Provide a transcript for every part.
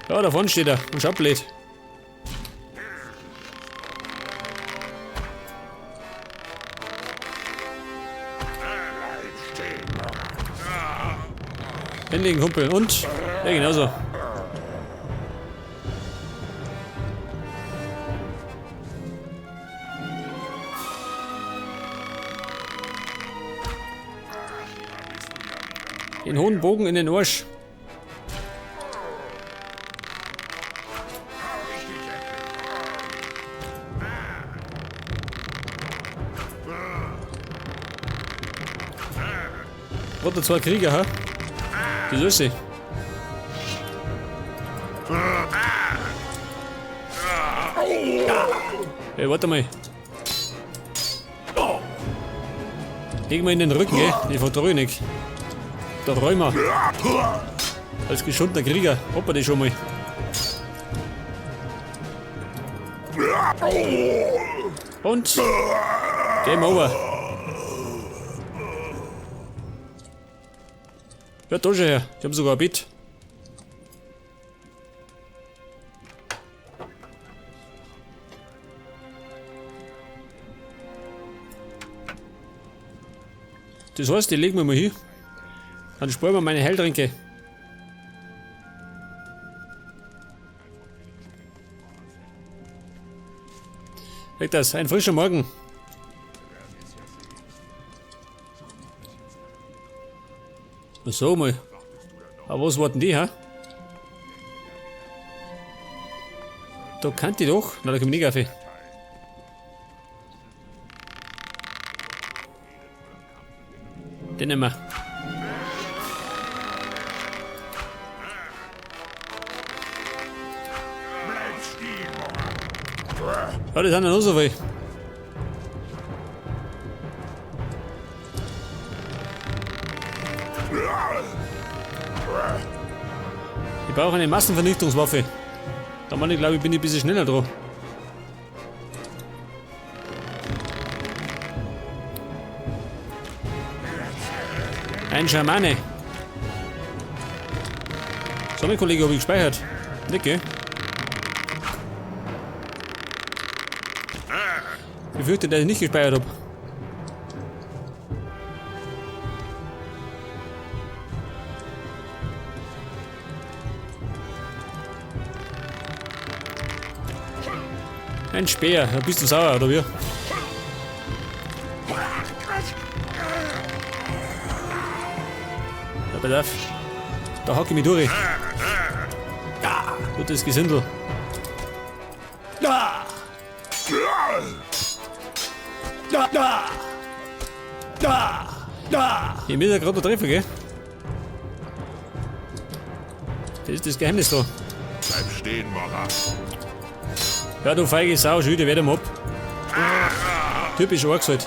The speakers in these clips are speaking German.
Ja, da vorne steht er und schaut blöd. Hinlegen, Kumpel. Und? Ja, genauso. Den hohen Bogen in den Arsch. Oder zwei Krieger, ha? Die Süße. Hey, warte mal. Leg mal in den Rücken, gell? Die vertraue ich nicht. Der Räumer. Als geschundener Krieger. Hoppa, die schon mal. Und? Game over. Hört da schon her. Die haben sogar ein Bett. Das heißt, die legen wir mal hier. Dann sparen wir meine Heiltränke. Weg das, ein frischer Morgen. So mal. Aber was warten die, ha? Da kann die doch. Na, da komm ich nicht auf. Den nehmen wir. Ja, das sind ja noch so viel. Ich brauche eine Massenvernichtungswaffe. Da meine ich, glaube ich, bin ich ein bisschen schneller dran. Ein Schamane. So, mein Kollege, habe ich gespeichert. Nicht, gell? Ich fürchte, dass ich nicht gespeichert habe. Ein Speer, da bist du sauer, oder wie? Ja, pass auf. Da hack ich mich durch. Ja, gutes Gesindel. Ja. Ich muss ja gerade noch treffen, gell? Das ist das Geheimnis da. Bleib stehen, Mara. Ja, du feige Sau, schütte, werd ihm ab. Typisch arg halt.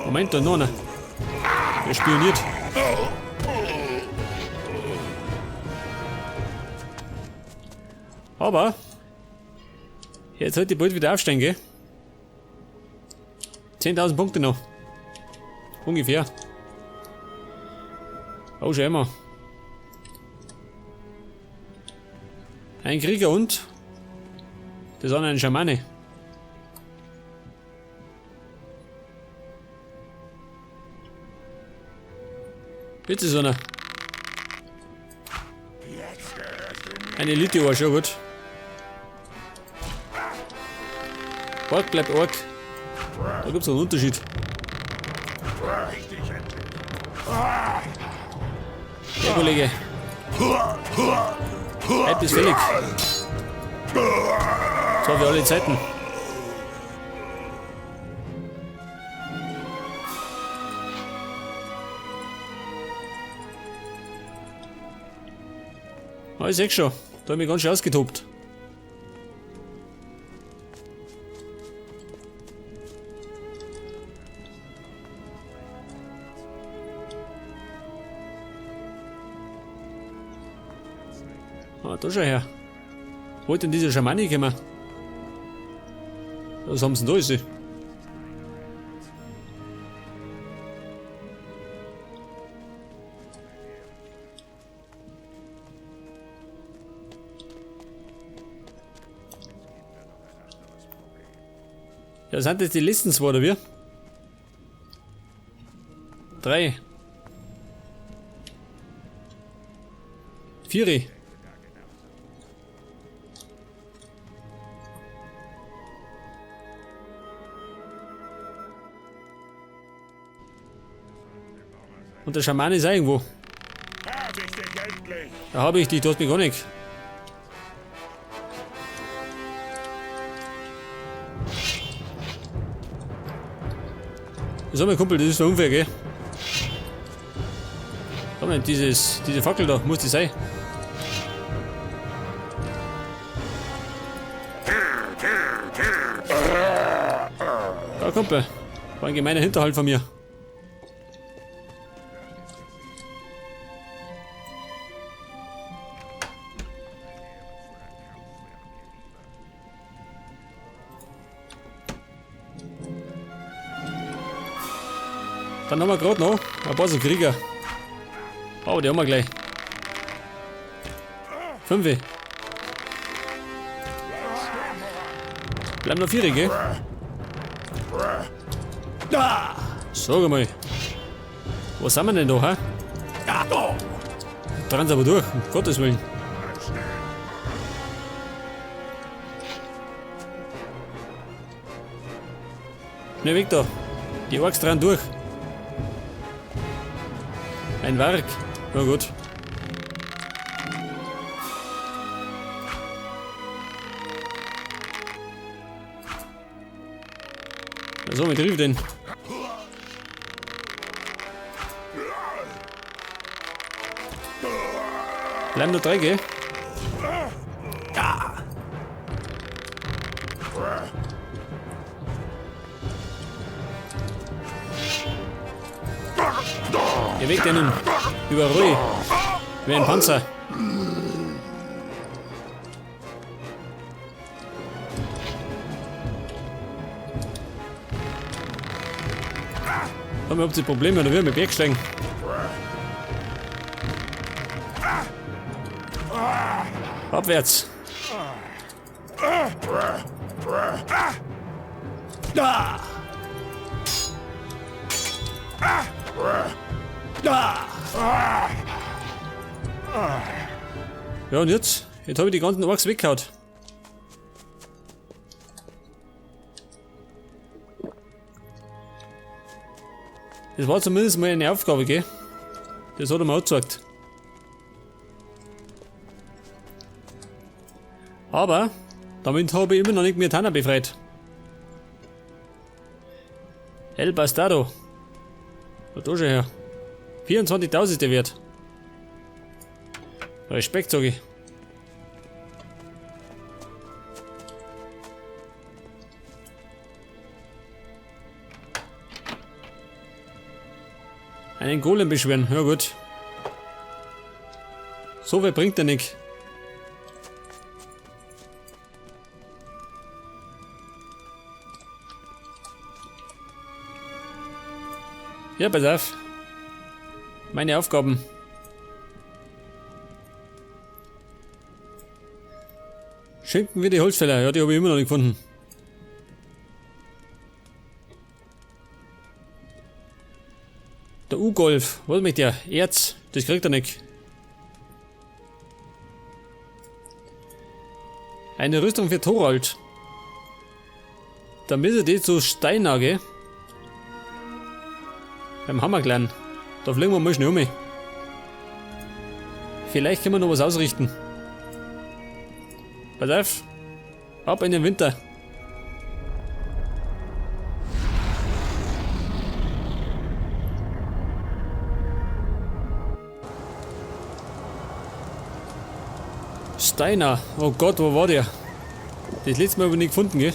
Moment, da noch einer. Der spioniert. Aber jetzt sollte ich bald wieder aufsteigen, gell? 10.000 Punkte noch. Ungefähr. Oh, schau mal. Ein Krieger und das andere ein Schamane. Bitte so einer. Eine Elite war schon gut. Ork bleibt Ork. Da gibt es einen Unterschied. Ja, Kollege. Bleib ist fällig. So für alle Zeiten. Ah, ich seh's schon. Da hab ich mich ganz schön ausgetobt. Ah, da schau her. Wo hat denn diese Schamane gekommen? Was haben sie denn da? Ist sie? Ja, sind das die letzten zwei, oder wie? 3. 4. Und der Schaman ist auch irgendwo. Hab ich dich endlich! Da habe ich dich, du hast mich gar nicht. So, mein Kumpel, das ist so unfair, gell? Komm mal, diese Fackel da, muss die sein. Ja, Kumpel, war ein gemeiner Hinterhalt von mir. Dann haben wir gerade noch ein paar so Krieger. Oh, die haben wir gleich. 5. Bleiben noch 4, gell? Sag mal. Wo sind wir denn da, hä? Dran aber durch, um Gottes Willen. Schnell weg da. Die Orks dran durch. Ein Werk. Na gut. So, mit Rief den. Bleiben nur 3, gell? Ihr wegt den über Ruhe. Wie ein Panzer. Haben wir überhaupt die Probleme oder wir mit Bergsteigen? Abwärts. Ja, und jetzt? Jetzt habe ich die ganzen Orks weggehauen. Das war zumindest mal eine Aufgabe, gell? Das hat er mir auch gesagt. Aber damit habe ich immer noch nicht Mirtana befreit. El Bastardo. Was da schon her? 24.000 ist der Wert. Respekt, sag ich. Einen Golem beschweren, ja gut. So viel bringt er nicht. Ja, pass auf. Meine Aufgaben. Schenken wir die Holzfäller, ja, die habe ich immer noch nicht gefunden. Der U-Golf, was möchte der? Erz, das kriegt er nicht. Eine Rüstung für Thorald. Da müssen die zu Steinage. Beim Hammerklan. Da fliegen wir mal schnell um. Vielleicht können wir noch was ausrichten. Pass auf. Ab in den Winter. Steiner. Oh Gott, wo war der? Das letzte Mal habe ich nicht gefunden, gell?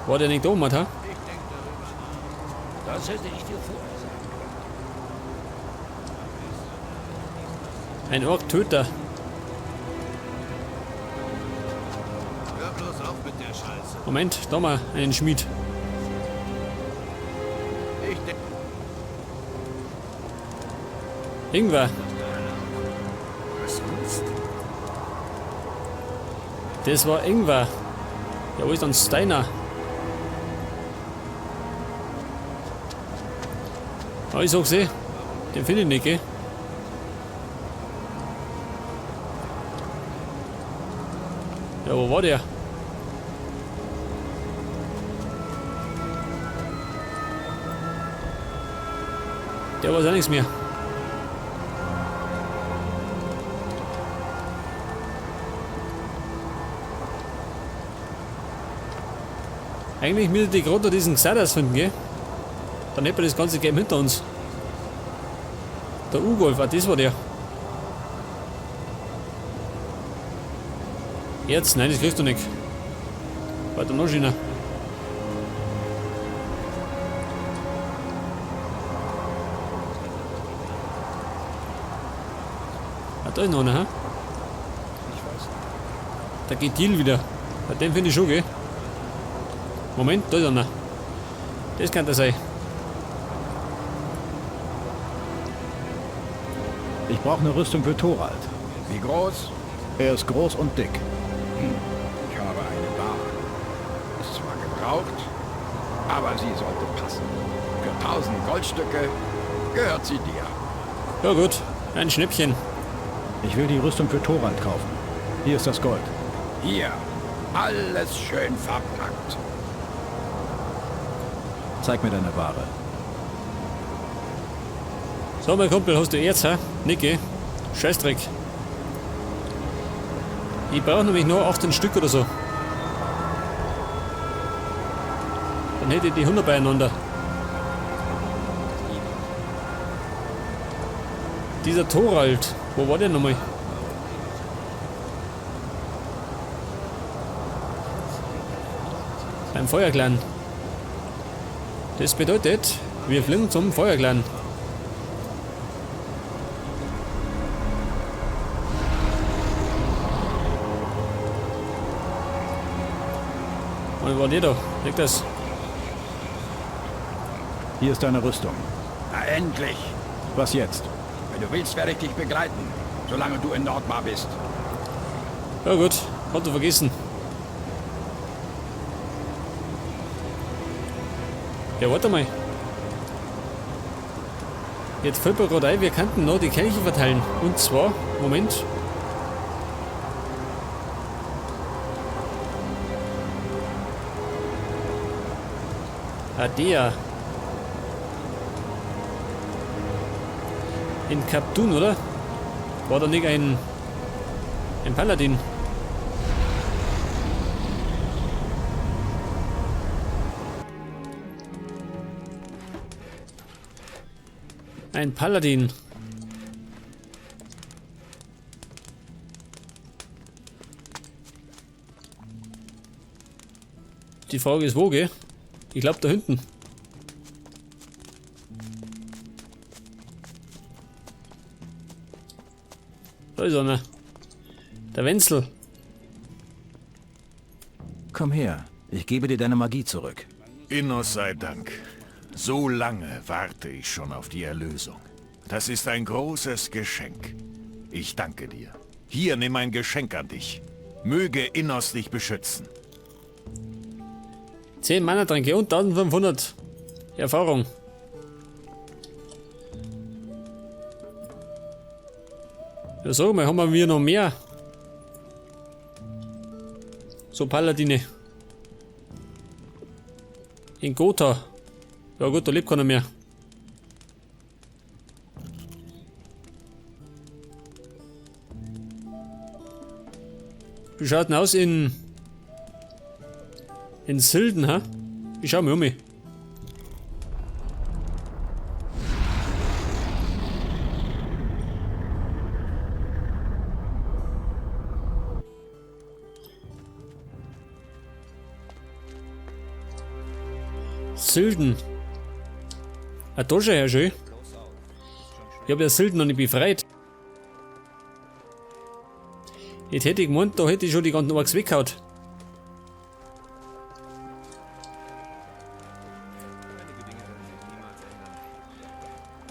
War der nicht da, Mata? Das hätte ich dir vorher sagen. Ein Ork-Töter. Hör bloß auf mit der Scheiße. Moment, da mal einen Schmied. Ich denke, Irgendwer. Das war Ingwer. Ja, wo ist dann Steiner? Ah, ich sag's eh. Den finde ich nicht, gell? Ja, wo war der? Der weiß auch nichts mehr. Eigentlich müsste ich gerade diesen Xadas finden, gell? Dann hätten wir das ganze Game hinter uns. Der U-Golf, das war der. Jetzt? Nein, das kriegst du nicht. Weiter noch schöner. Ah, da ist noch einer, hä? Da geht Deal wieder. Ja, den finde ich schon, gell? Moment, da ist einer. Das kann der sein. Ich brauche eine Rüstung für Thorald. Wie groß? Er ist groß und dick. Ich habe eine Ware. Ist zwar gebraucht, aber sie sollte passen. Für 1000 Goldstücke gehört sie dir. Ja gut, ein Schnäppchen. Ich will die Rüstung für Thorald kaufen. Hier ist das Gold. Hier, alles schön verpackt. Zeig mir deine Ware. So, mein Kumpel, hast du Erz, hä? Nicke. Scheißdreck. Ich brauche nämlich nur 18 Stück oder so. Dann hätte ich die 100 beieinander. Dieser Thorald, wo war der nochmal? Beim Feuerclan. Das bedeutet, wir fliegen zum Feuerclan. Und wo war der da? Liegt das? Hier ist deine Rüstung. Na endlich. Was jetzt? Wenn du willst, werde ich dich begleiten, solange du in Nordmar bist. Ja gut, hat er vergessen. Ja, warte mal. Jetzt fällt mir gerade ein, wir könnten noch die Kelche verteilen. Und zwar, Moment. Ah, der. In Kaptun, oder? War da nicht ein Paladin? Ein Paladin. Die Frage ist wo, gell? Ich glaube da hinten. Da ist einer. Der Wenzel. Komm her. Ich gebe dir deine Magie zurück. Innos sei Dank. So lange warte ich schon auf die Erlösung. Das ist ein großes Geschenk. Ich danke dir. Hier, nimm ein Geschenk an dich. Möge Innos dich beschützen. 10 Mana-Tränke und 1500 Erfahrung. Ja, sag mal, haben wir noch mehr? So Paladine. In Gotha. Ja gut, da lebt keiner mehr. Wie schaut denn aus in Silden, ha? Ich schau mir um. Silden. Ah, da schon ja schön. Ich habe ja Silden noch nicht befreit. Jetzt hätte ich gemeint, da hätte ich schon die ganzen Orks weggehauen.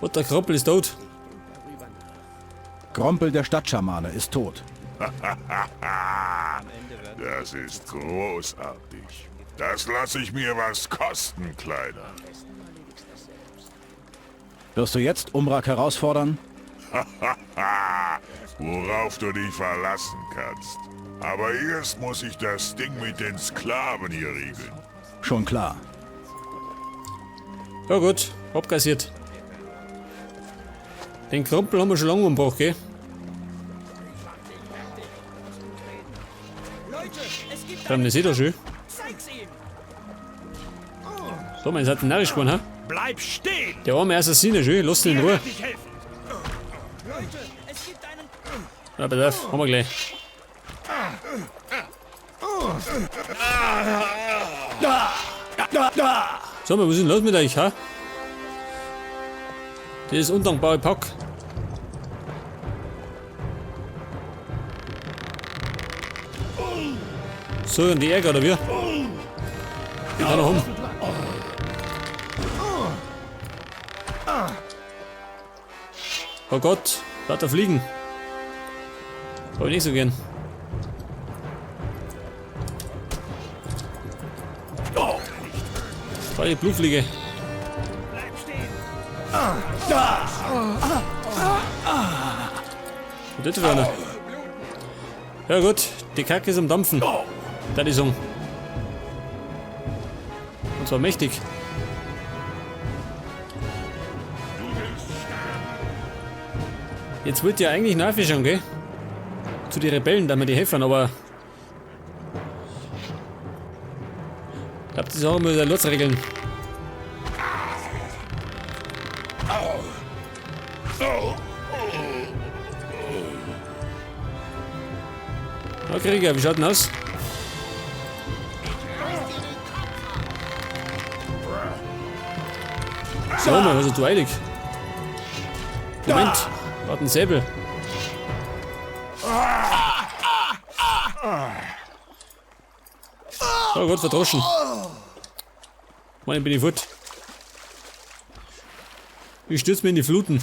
Und der Kroppel ist tot. Grompel der Stadtschamane ist tot. Das ist großartig. Das lasse ich mir was kosten, Kleiner. Wirst du jetzt Umbrak herausfordern? Worauf du dich verlassen kannst. Aber erst muss ich das Ding mit den Sklaven hier regeln. Schon klar. Ja gut, abkassiert. Den Krempel haben wir schon lange umgebracht, gell? Komm, das sieht er schön. So, man ist halt narrisch geworden, ha? Bleib stehen! Der arme Assassine, schön, lass ihn in Ruhe. Ich helfen! Ja, pass auf, haben wir gleich. So, was ist denn los mit euch, ha? Das ist undankbare Pack. So, und die Ärger, oder wie? Die kann er haben. Oh Gott, lass er fliegen. Hab ich nicht so gern. Freie Blutfliege. Und das war einer. Ja gut, die Kacke ist am Dampfen. Da die Song. Und zwar mächtig. Jetzt wird ja eigentlich nachfischen, gell? Zu den Rebellen, da wir die helfen, aber ich glaube, die Sache müssen wir losregeln. Na Krieger, wie schaut denn aus? So, mal, was ist du eilig? Moment, warte, ein Säbel. Oh Gott, verdroschen. Mann, bin ich fort. Ich stürze mir in die Fluten.